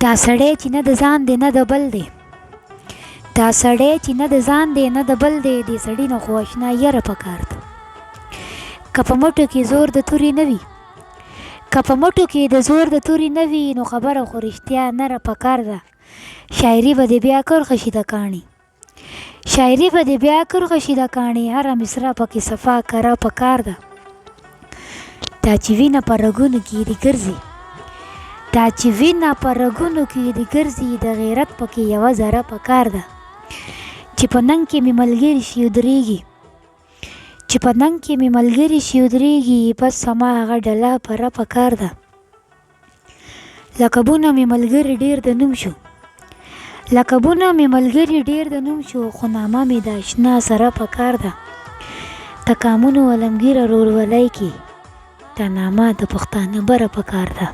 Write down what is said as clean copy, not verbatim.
دا سړی چې نه د ځان دی نه د بل دی، دا سړی چې نه د ځان دی نه د بل دی، دې سړي نه خو اشنا یره پکار ده. که په مټو کې زور د تورې نه وي، که په مټو کې د زور د تورې نه وي، نو خبره خو رښتیا نره پکار ده. شاعري به دې بیا کرښه شي د کاڼي، شاعري به دې بیا کرښه شي د کاڼي، هره مصرع پکې صفا کره پکار ده. دا چې وینه په رګونو کې دې ګرځي، دا چې وینه په رګونو کې دې ګرځي، د غیرت پکې یوه ذره پکار ده. چې په ننګ کې مې ملګري شي ودرېږي، چې په ننګ کې مې ملګري شي ودرېږي، بس زما هغه ډله پره پکار ده. لقبونه مې ملګري ډېر د نوم شو، لقبونه مې ملګري ډېر د نوم شو، خو نامه مې د اشنا سره پکار ده. تکامونو علمګیره رورولۍ کې دا نامه د پښتانه بره پکار ده.